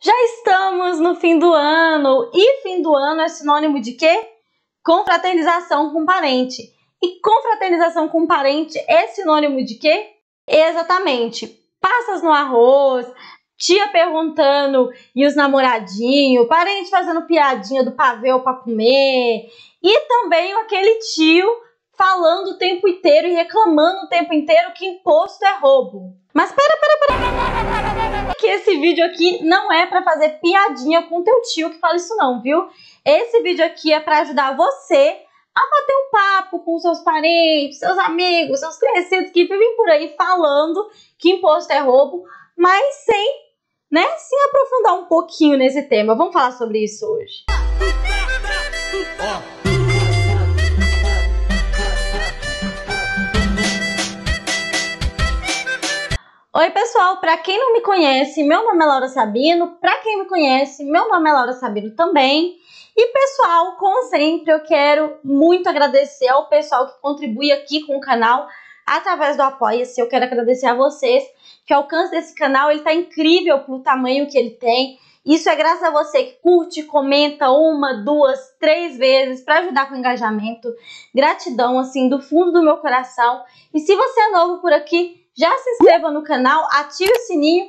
Já estamos no fim do ano, e fim do ano é sinônimo de quê? Confraternização com parente. E confraternização com parente é sinônimo de quê? Exatamente, passas no arroz, tia perguntando e os namoradinhos, parente fazendo piadinha do pavê para comer, e também aquele tio falando o tempo inteiro e reclamando o tempo inteiro que imposto é roubo. Mas pera, que esse vídeo aqui não é para fazer piadinha com teu tio que fala isso não, viu? Esse vídeo aqui é para ajudar você a bater um papo com seus parentes, seus amigos, seus conhecidos que vivem por aí falando que imposto é roubo, mas sem aprofundar um pouquinho nesse tema. Vamos falar sobre isso hoje. Oi pessoal, para quem não me conhece, meu nome é Laura Sabino, para quem me conhece, meu nome é Laura Sabino também. E pessoal, como sempre, eu quero muito agradecer ao pessoal que contribui aqui com o canal através do Apoia-se. Eu quero agradecer a vocês, que o alcance desse canal ele tá incrível pro tamanho que ele tem. Isso é graças a você que curte, comenta 1, 2, 3 vezes para ajudar com o engajamento. Gratidão, assim, do fundo do meu coração. E se você é novo por aqui, já se inscreva no canal, ative o sininho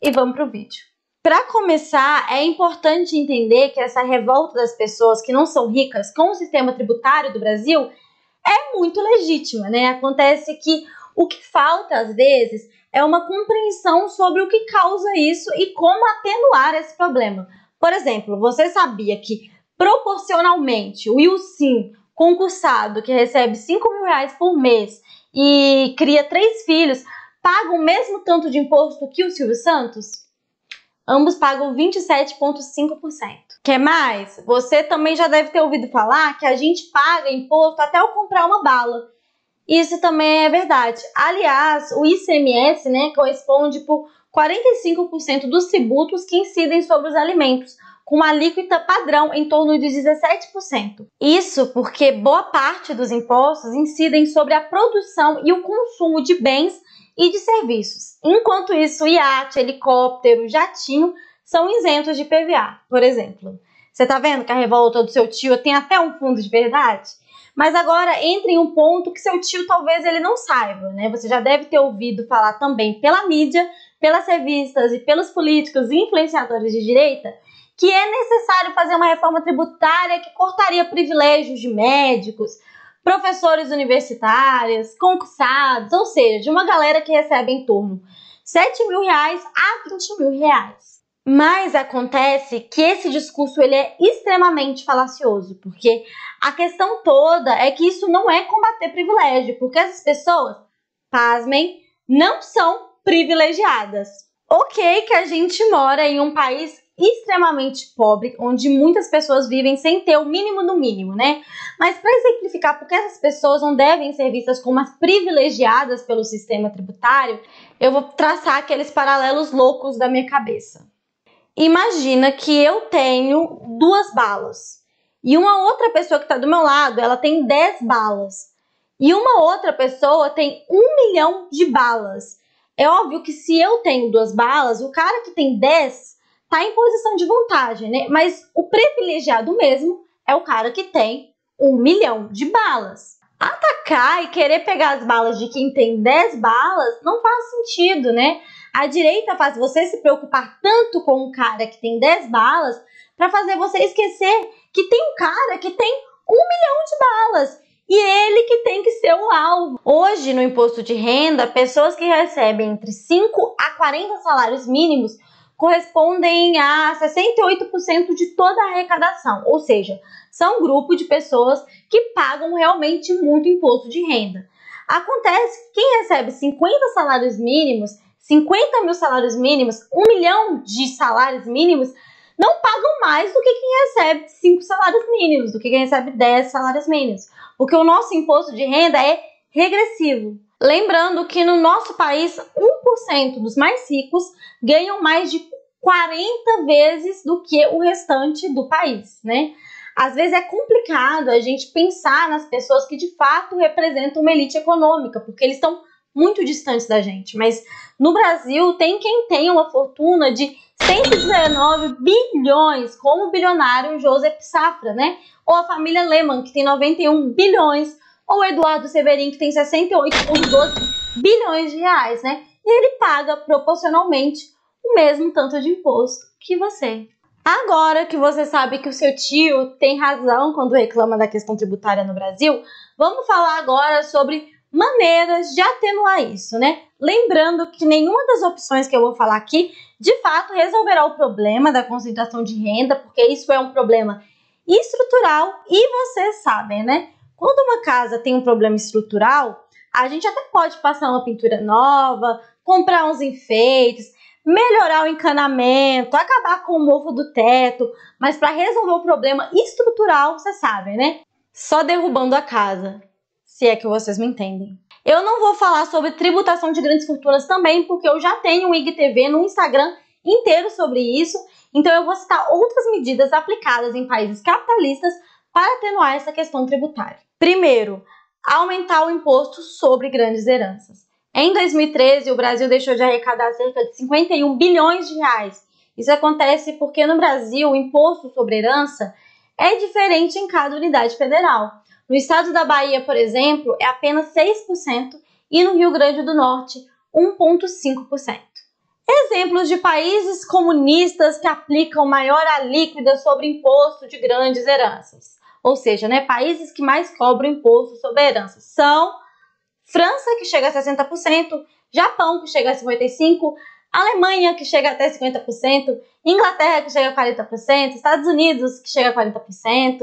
e vamos pro vídeo. Para começar, é importante entender que essa revolta das pessoas que não são ricas com o sistema tributário do Brasil é muito legítima, né? Acontece que o que falta, às vezes, é uma compreensão sobre o que causa isso e como atenuar esse problema. Por exemplo, você sabia que, proporcionalmente, o Ilcim, concursado, que recebe R$5.000 por mês e cria 3 filhos, paga o mesmo tanto de imposto que o Silvio Santos? Ambos pagam 27,5%. Quer mais? Você também já deve ter ouvido falar que a gente paga imposto até eu comprar uma bala. Isso também é verdade. Aliás, o ICMS, corresponde por 45% dos tributos que incidem sobre os alimentos, com uma alíquota padrão em torno de 17%. Isso porque boa parte dos impostos incidem sobre a produção e o consumo de bens e de serviços. Enquanto isso, iate, helicóptero, jatinho são isentos de PVA, por exemplo. Você tá vendo que a revolta do seu tio tem até um fundo de verdade? Mas agora entre em um ponto que seu tio talvez ele não saiba, né? Você já deve ter ouvido falar também pela mídia, pelas revistas e pelos políticos e influenciadores de direita que é necessário fazer uma reforma tributária que cortaria privilégios de médicos, professores universitários, concursados, ou seja, de uma galera que recebe em torno de R$7.000 a R$20.000. Mas acontece que esse discurso ele é extremamente falacioso, porque a questão toda é que isso não é combater privilégio, porque essas pessoas, pasmem, não são privilegiadas. Ok que a gente mora em um país extremamente pobre, onde muitas pessoas vivem sem ter o mínimo do mínimo, né? Mas para exemplificar porque essas pessoas não devem ser vistas como as privilegiadas pelo sistema tributário, eu vou traçar aqueles paralelos loucos da minha cabeça. Imagina que eu tenho 2 balas e uma outra pessoa que está do meu lado, ela tem 10 balas e uma outra pessoa tem 1 milhão de balas. É óbvio que se eu tenho 2 balas, o cara que tem 10 está em posição de vantagem, né? Mas o privilegiado mesmo é o cara que tem 1 milhão de balas. Atacar e querer pegar as balas de quem tem 10 balas não faz sentido, né? A direita faz você se preocupar tanto com um cara que tem 10 balas para fazer você esquecer que tem um cara que tem 1 milhão de balas e ele que tem que ser o alvo. Hoje, no imposto de renda, pessoas que recebem entre 5 a 40 salários mínimos correspondem a 68% de toda a arrecadação, ou seja, são um grupo de pessoas que pagam realmente muito imposto de renda. Acontece que quem recebe 50 salários mínimos, 50 mil salários mínimos, 1 milhão de salários mínimos, não pagam mais do que quem recebe 5 salários mínimos, do que quem recebe 10 salários mínimos, porque o nosso imposto de renda é regressivo. Lembrando que no nosso país, 1% dos mais ricos ganham mais de 40 vezes do que o restante do país, né? Às vezes é complicado a gente pensar nas pessoas que de fato representam uma elite econômica, porque eles estão muito distantes da gente, mas no Brasil tem quem tenha uma fortuna de 119 bilhões, como o bilionário Joseph Safra, né? Ou a família Lehman, que tem 91 bilhões, ou o Eduardo Severin, que tem 68,12 bilhões de reais, né? E ele paga proporcionalmente o mesmo tanto de imposto que você. Agora que você sabe que o seu tio tem razão quando reclama da questão tributária no Brasil, vamos falar agora sobre maneiras de atenuar isso, né? Lembrando que nenhuma das opções que eu vou falar aqui, de fato, resolverá o problema da concentração de renda, porque isso é um problema estrutural e vocês sabem, né? Quando uma casa tem um problema estrutural, a gente até pode passar uma pintura nova, comprar uns enfeites, melhorar o encanamento, acabar com o mofo do teto, mas para resolver o problema estrutural, vocês sabem, né? Só derrubando a casa, se é que vocês me entendem. Eu não vou falar sobre tributação de grandes fortunas também, porque eu já tenho um IGTV no Instagram inteiro sobre isso, então eu vou citar outras medidas aplicadas em países capitalistas para atenuar essa questão tributária. Primeiro, aumentar o imposto sobre grandes heranças. Em 2013, o Brasil deixou de arrecadar cerca de 51 bilhões de reais. Isso acontece porque no Brasil o imposto sobre herança é diferente em cada unidade federal. No estado da Bahia, por exemplo, é apenas 6% e no Rio Grande do Norte, 1,5%. Exemplos de países comunistas que aplicam maior alíquota sobre imposto de grandes heranças. Ou seja, né, países que mais cobram imposto sobre heranças são França, que chega a 60%, Japão, que chega a 55%, Alemanha, que chega até 50%, Inglaterra, que chega a 40%, Estados Unidos, que chega a 40%.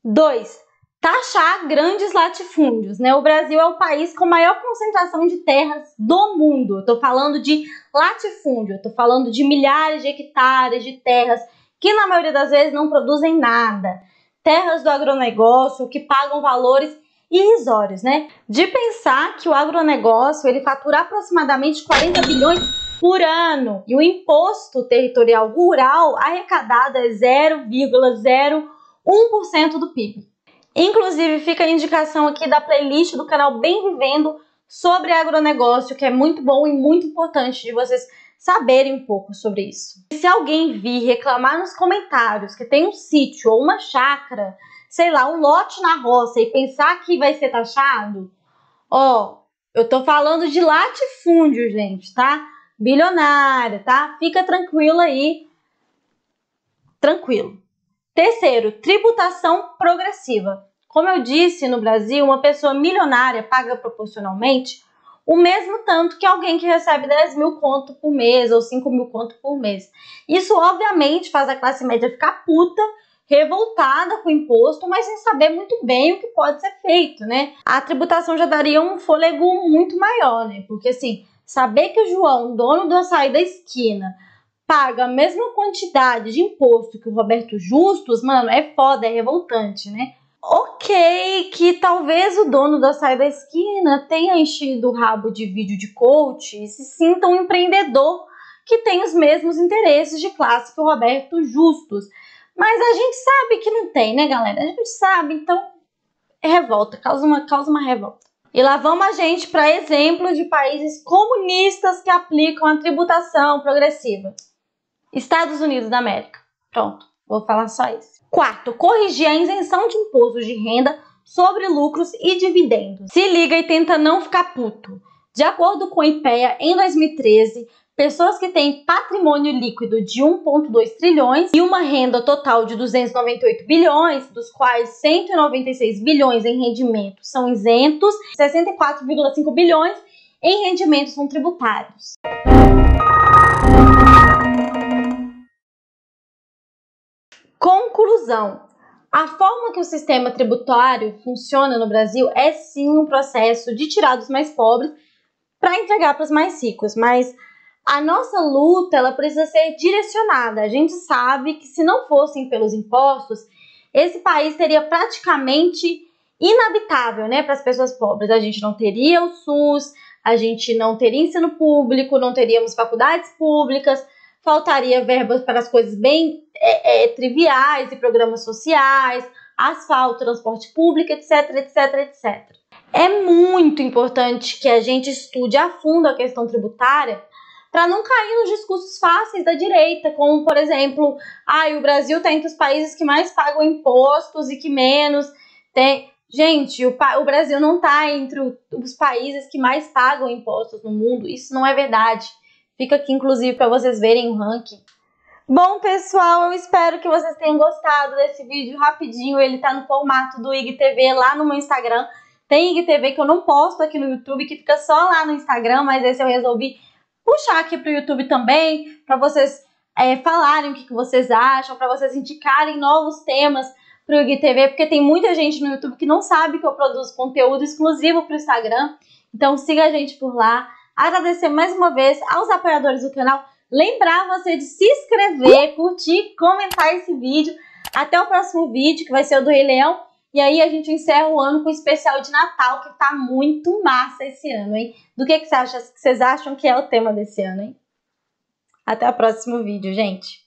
2. Taxar grandes latifúndios, né? O Brasil é o país com maior concentração de terras do mundo. Eu tô falando de latifúndio, eu tô falando de milhares de hectares de terras que na maioria das vezes não produzem nada. Terras do agronegócio que pagam valores irrisórios, né? De pensar que o agronegócio ele fatura aproximadamente 40 bilhões por ano e o imposto territorial rural arrecadado é 0,01% do PIB. Inclusive, fica a indicação aqui da playlist do canal Bem Vivendo sobre agronegócio, que é muito bom e muito importante de vocês saberem um pouco sobre isso. E se alguém vir reclamar nos comentários que tem um sítio ou uma chácara, sei lá, um lote na roça e pensar que vai ser taxado, eu tô falando de latifúndio, gente, tá? Bilionária, tá? Fica tranquilo aí. Tranquilo. Terceiro, tributação progressiva. Como eu disse, no Brasil, uma pessoa milionária paga proporcionalmente o mesmo tanto que alguém que recebe 10 mil conto por mês ou 5 mil conto por mês. Isso, obviamente, faz a classe média ficar puta, revoltada com o imposto, mas sem saber muito bem o que pode ser feito, né? A tributação já daria um fôlego muito maior, né? Porque, assim, saber que o João, dono do açaí da esquina, paga a mesma quantidade de imposto que o Roberto Justus, mano, é foda, é revoltante, né? Ok, que talvez o dono do açaí da esquina tenha enchido o rabo de vídeo de coach e se sinta um empreendedor que tem os mesmos interesses de classe que o Roberto Justus. Mas a gente sabe que não tem, né, galera? A gente sabe, então é revolta, causa uma revolta. E lá vamos a gente para exemplo de países comunistas que aplicam a tributação progressiva. Estados Unidos da América. Pronto, vou falar só isso. Quarto, corrigir a isenção de impostos de renda sobre lucros e dividendos. Se liga e tenta não ficar puto. De acordo com o IPEA, em 2013, pessoas que têm patrimônio líquido de 1,2 trilhões e uma renda total de 298 bilhões, dos quais 196 bilhões em rendimentos são isentos, 64,5 bilhões em rendimentos são tributários. Conclusão. A forma que o sistema tributário funciona no Brasil é sim um processo de tirar dos mais pobres para entregar para os mais ricos, mas a nossa luta ela precisa ser direcionada. A gente sabe que se não fossem pelos impostos, esse país teria praticamente inabitável, né, para as pessoas pobres. A gente não teria o SUS, a gente não teria ensino público, não teríamos faculdades públicas, faltaria verbas para as coisas bem triviais e programas sociais, asfalto, transporte público, etc, etc, etc. É é muito importante que a gente estude a fundo a questão tributária para não cair nos discursos fáceis da direita, como, por exemplo, o Brasil está entre os países que mais pagam impostos e que menos tem. Gente, o Brasil não está entre os países que mais pagam impostos no mundo. Isso não é verdade. Fica aqui, inclusive, para vocês verem o ranking. Bom, pessoal, eu espero que vocês tenham gostado desse vídeo rapidinho. Ele tá no formato do IGTV lá no meu Instagram. Tem IGTV que eu não posto aqui no YouTube, que fica só lá no Instagram, mas esse eu resolvi puxar aqui pro YouTube também, para vocês falarem o que vocês acham, para vocês indicarem novos temas pro IGTV, porque tem muita gente no YouTube que não sabe que eu produzo conteúdo exclusivo pro Instagram. Então siga a gente por lá. Agradecer mais uma vez aos apoiadores do canal. Lembrar você de se inscrever, curtir, comentar esse vídeo. Até o próximo vídeo, que vai ser o do Rei Leão. E aí a gente encerra o ano com o especial de Natal, que tá muito massa esse ano, hein? Do que vocês acham que é o tema desse ano, hein? Até o próximo vídeo, gente.